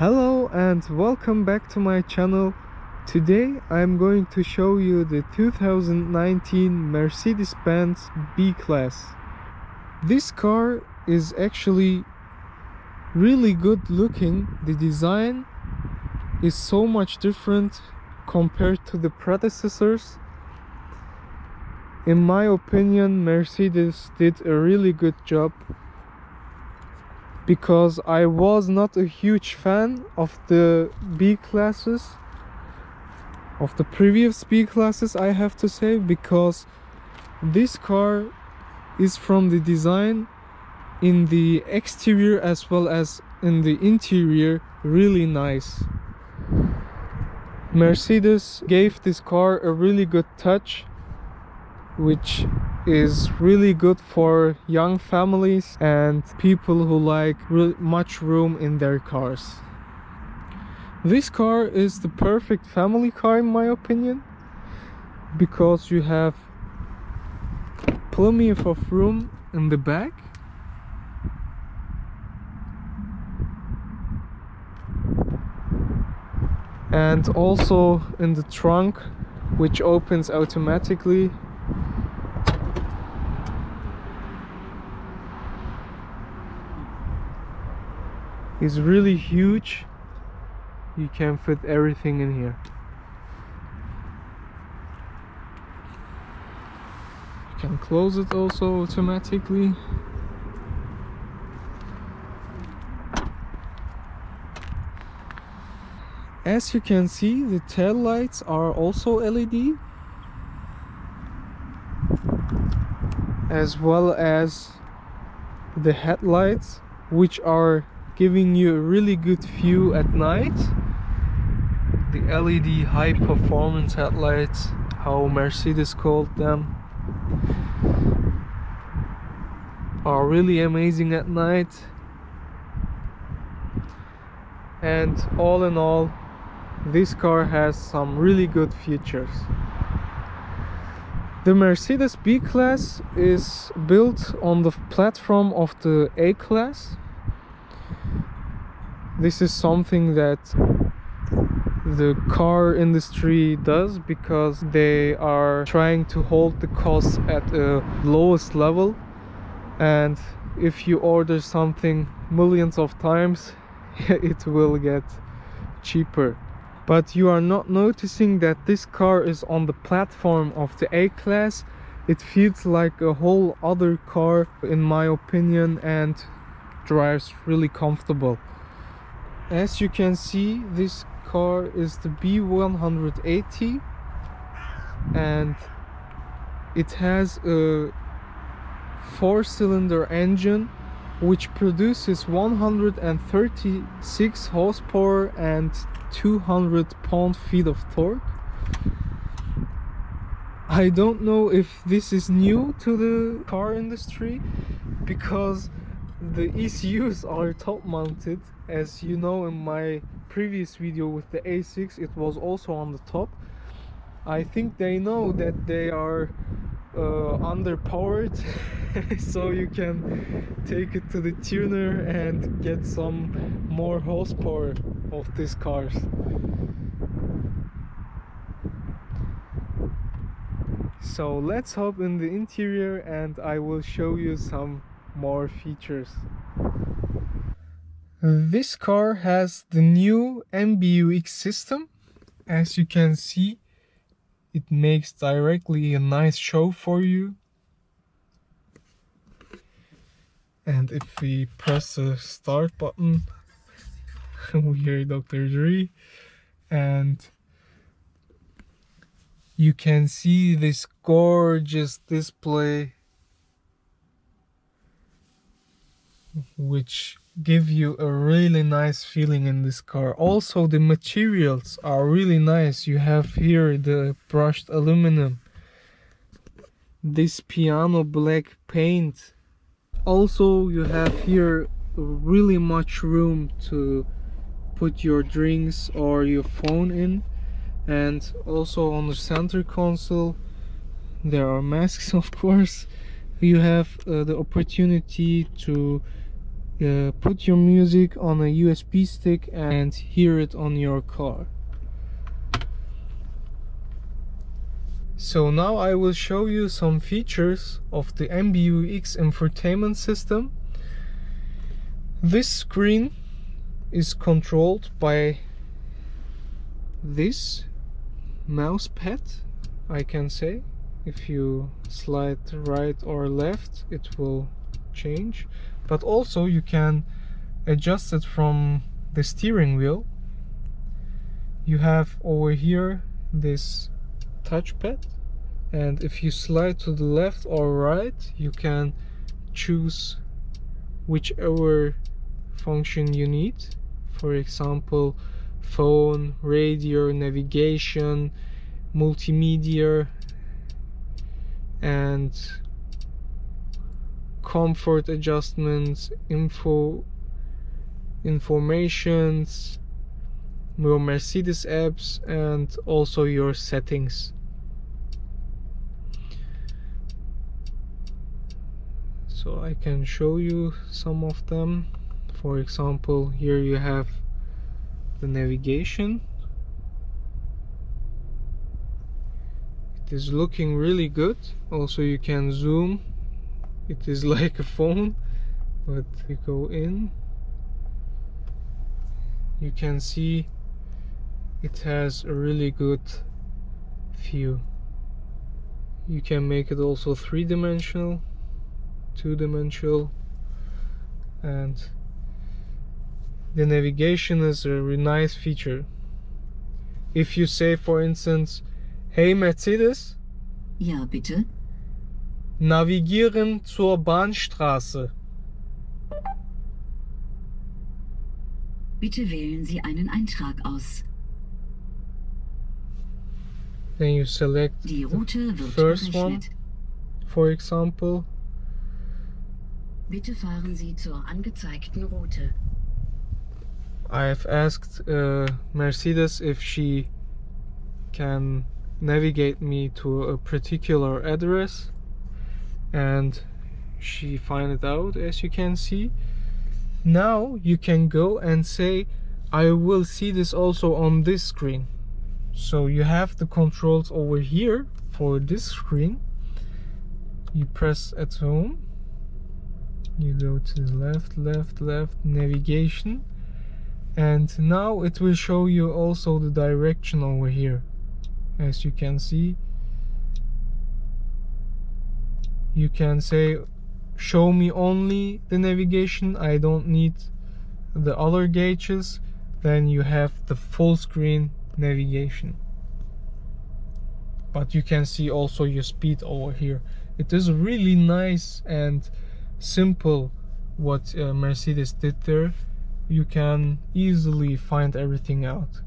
Hello and welcome back to my channel. Today I'm going to show you the 2019 Mercedes-Benz B-Class. This car is actually really good looking. The design is so much different compared to the predecessors. In my opinion, Mercedes did a really good job, because I was not a huge fan of the B-classes, of the previous B-classes, I have to say, because this car is, from the design in the exterior as well as in the interior, really nice. Mercedes gave this car a really good touch, which is really good for young families and people who like much room in their cars. This car is the perfect family car in my opinion, because you have plenty of room in the back, and also in the trunk, which opens automatically. Is really huge. You can fit everything in here. You can close it also automatically. As you can see, the tail lights are also LED, as well as the headlights, which are giving you a really good view at night. The LED high performance headlights, how Mercedes called them, are really amazing at night. And all in all, this car has some really good features. The Mercedes B-Class is built on the platform of the A-Class. This is something that the car industry does, because they are trying to hold the costs at the lowest level, and if you order something millions of times, it will get cheaper. But you are not noticing that this car is on the platform of the A-Class. It feels like a whole other car in my opinion, and drives really comfortable. As you can see, this car is the B180, and it has a 4-cylinder engine which produces 136 horsepower and 200 pound-feet of torque. I don't know if this is new to the car industry, because the ECUs are top mounted. As you know, in my previous video with the A6, it was also on the top. I think they know that they are underpowered, so you can take it to the tuner and get some more horsepower of these cars. So let's hop in the interior and I will show you some more features. This car has the new MBUX system. As you can see, it makes directly a nice show for you. And if we press the start button, we hear Dr. Dre, and you can see this gorgeous display, which give you a really nice feeling in this car. Also, the materials are really nice. You have here the brushed aluminum, this piano black paint. Also, you have here really much room to put your drinks or your phone in. And also on the center console there are masks, of course. You have the opportunity to put your music on a USB stick and hear it on your car. So now I will show you some features of the MBUX infotainment system. This screen is controlled by this mouse pad, I can say. If you slide right or left, it will change, but also you can adjust it from the steering wheel. You have over here this touchpad, and if you slide to the left or right, you can choose whichever function you need. For example, phone, radio, navigation, multimedia, and comfort adjustments, informations, your Mercedes apps, and also your settings. So I can show you some of them. For example, here you have the navigation. It is looking really good. Also, you can zoom. It is like a phone, but you go in, you can see it has a really good view. You can make it also three-dimensional, two-dimensional, and the navigation is a really nice feature. If you say, for instance, "Hey Mercedes, Ja, bitte. navigieren zur Bahnstraße." Bitte wählen Sie einen Eintrag aus. Then you select Die Route wird first one, berechnet. for example. Bitte fahren Sie zur angezeigten Route. I've asked Mercedes if she can navigate me to a particular address, and she find it out, as you can see. Now you can go and say, "I will see this also on this screen." So you have the controls over here for this screen. You press at home, you go to the left, navigation, and now it will show you also the direction over here. As you can see, you can say, "Show me only the navigation, I don't need the other gauges." Then you have the full screen navigation, but you can see also your speed over here. It is really nice and simple what Mercedes did there. You can easily find everything out.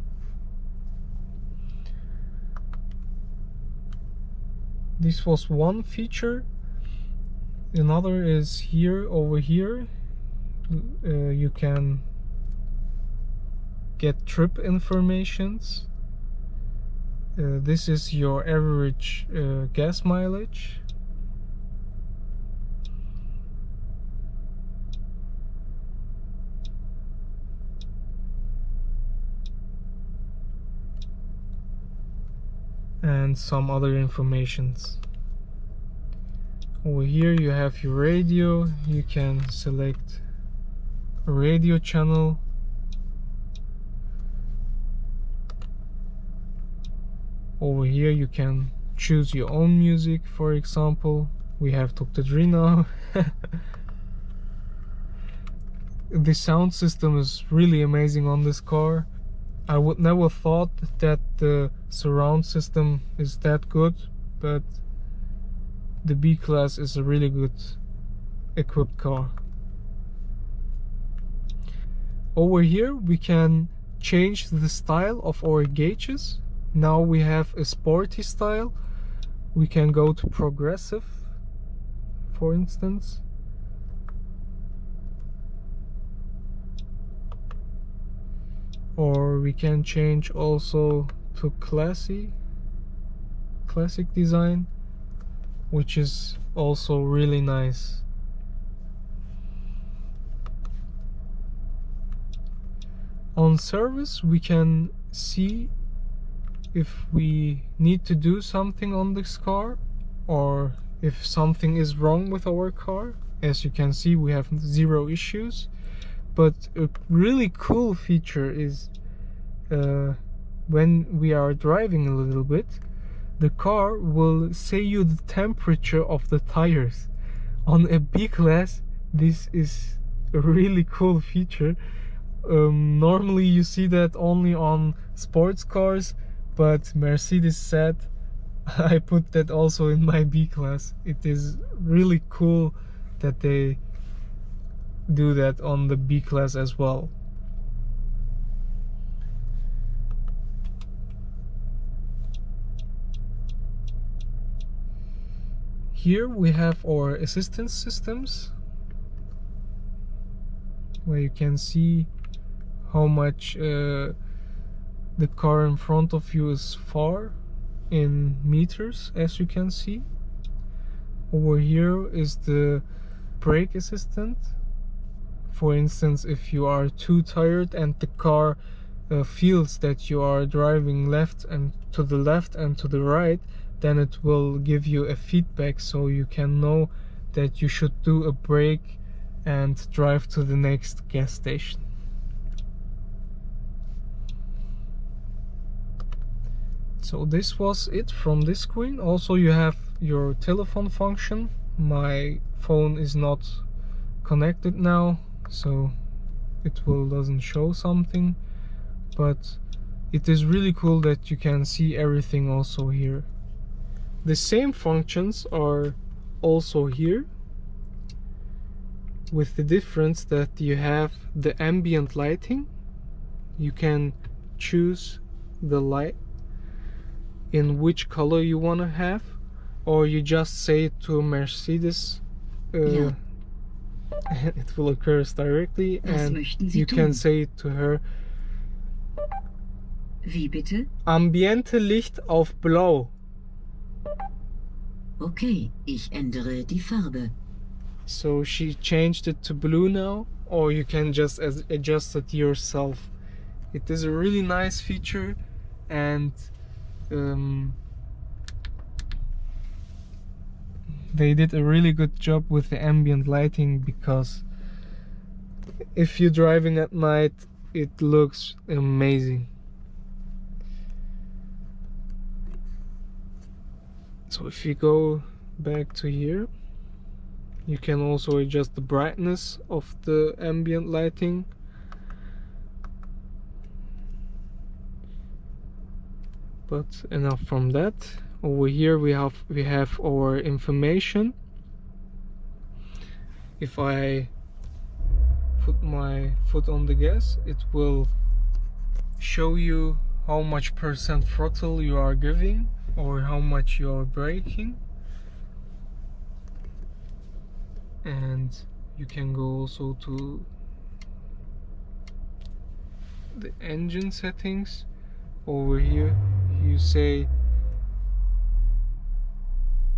This was one feature. Another is here, over here. You can get trip informations. This is your average gas mileage. And some other informations. Over here you have your radio. You can select a radio channel. Over here you can choose your own music. For example, we have Dr. Dre now. The sound system is really amazing on this car. I would never thought that the surround system is that good, but the B-Class is a really good equipped car. Over here we can change the style of our gauges. Now we have a sporty style. We can go to progressive, for instance. Or we can change also to classic design, which is also really nice. on service we can see if we need to do something on this car or if something is wrong with our car. As you can see, we have 0 issues. But a really cool feature is when we are driving a little bit, the car will say you the temperature of the tires. On a B-class, this is a really cool feature. Normally you see that only on sports cars, but Mercedes said I put that also in my B-class. It is really cool that they do that on the B-class as well. Here we have our assistance systems, where you can see how much the car in front of you is far in meters, as you can see. Over here is the brake assistant. For instance, if you are too tired and the car feels that you are driving left and to the left and to the right, then it will give you a feedback so you can know that you should do a break and drive to the next gas station. So this was it from this screen. Also, you have your telephone function. My phone is not connected now, so it doesn't show something, but it is really cool that you can see everything also here. The same functions are also here, with the difference that you have the ambient lighting. You can choose the light in which color you want to have, or you just say it to Mercedes, Ja. it will occur directly, Was and möchten Sie you can tun? say it to her, Wie bitte? Ambiente Licht auf Blau. Okay, ich ändere die Farbe. So she changed it to blue now, or you can just adjust it yourself. It is a really nice feature, and they did a really good job with the ambient lighting, because if you're driving at night, it looks amazing. So if you go back to here, you can also adjust the brightness of the ambient lighting. But enough from that. Over here we have our information. If I put my foot on the gas, it will show you how much percent throttle you are giving or how much you are braking. And you can go also to the engine settings. Over here you say,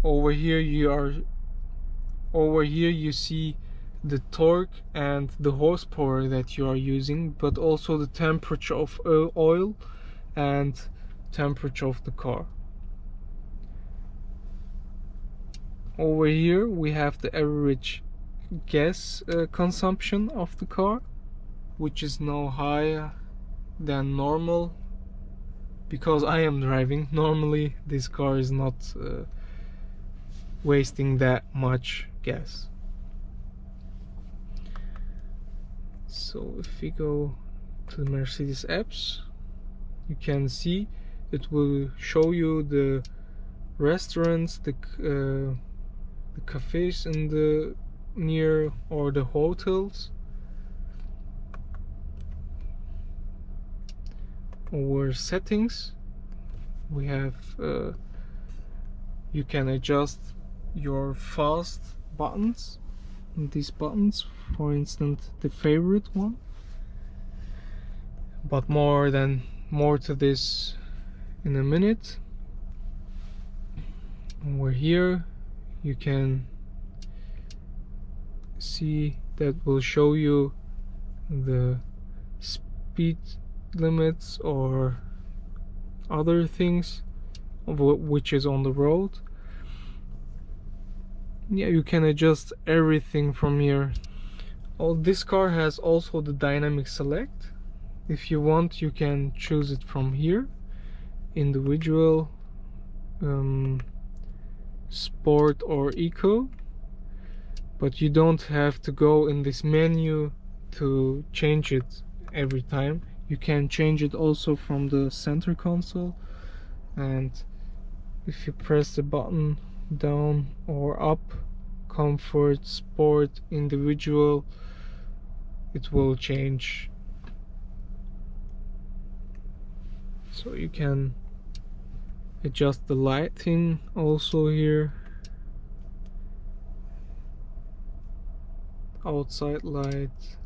over here you see the torque and the horsepower that you are using, but also the temperature of oil and temperature of the car. Over here we have the average gas consumption of the car, which is now higher than normal, because I am driving. Normally this car is not wasting that much gas. So if we go to the Mercedes apps, you can see it will show you the restaurants, the cafes in the near, or the hotels. Over settings we have you can adjust your fast buttons, these buttons, for instance the favorite one, but more to this in a minute. Over here you can see that will show you the speed limits or other things which is on the road. Yeah, you can adjust everything from here. Oh, this car has also the dynamic select. If you want, you can choose it from here. Individual, sport or eco, but you don't have to go in this menu to change it every time. You can change it also from the center console, and if you press the button down or up, comfort, sport, individual, it will change. So you can adjust the lighting also here, outside light.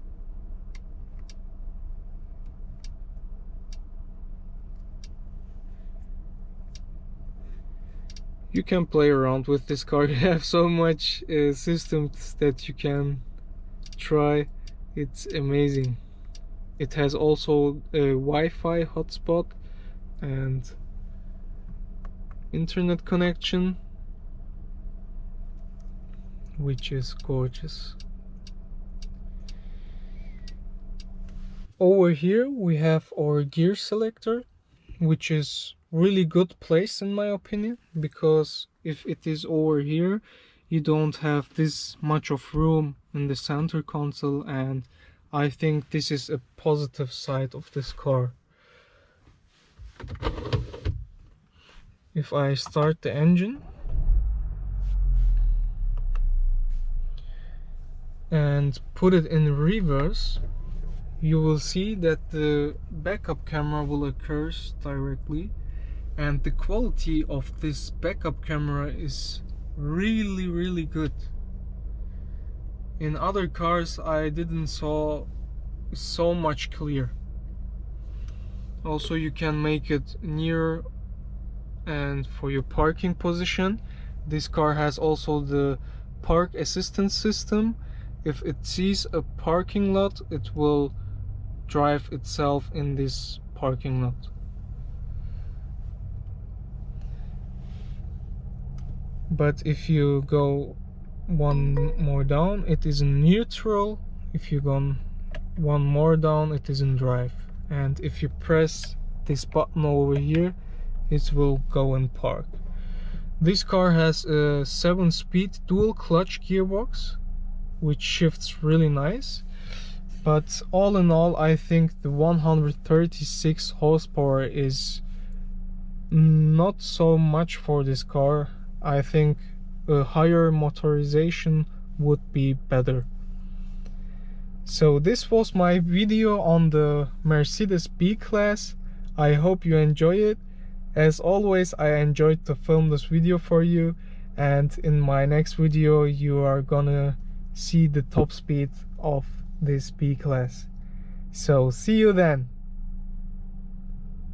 You can play around with this car. You have so much systems that you can try. It's amazing. It has also a Wi-Fi hotspot and internet connection, which is gorgeous. Over here we have our gear selector, which is really good place in my opinion, because if it is over here you don't have this much of room in the center console, and I think this is a positive side of this car. If I start the engine and put it in reverse, you will see that the backup camera will occur directly, and the quality of this backup camera is really good. In other cars I didn't saw so much clear. Also, you can make it near and for your parking position. This car has also the park assistance system. If it sees a parking lot, it will drive itself in this parking lot. But if you go one more down, it is in neutral. If you go one more down, it is in drive. And if you press this button over here, it will go in park. This car has a 7-speed dual clutch gearbox, which shifts really nice. But all in all, I think the 136 horsepower is not so much for this car. I think a higher motorization would be better. So this was my video on the Mercedes B-Class. I hope you enjoy it. As always, I enjoyed to film this video for you, and in my next video you are gonna see the top speed of this B-Class. So see you then.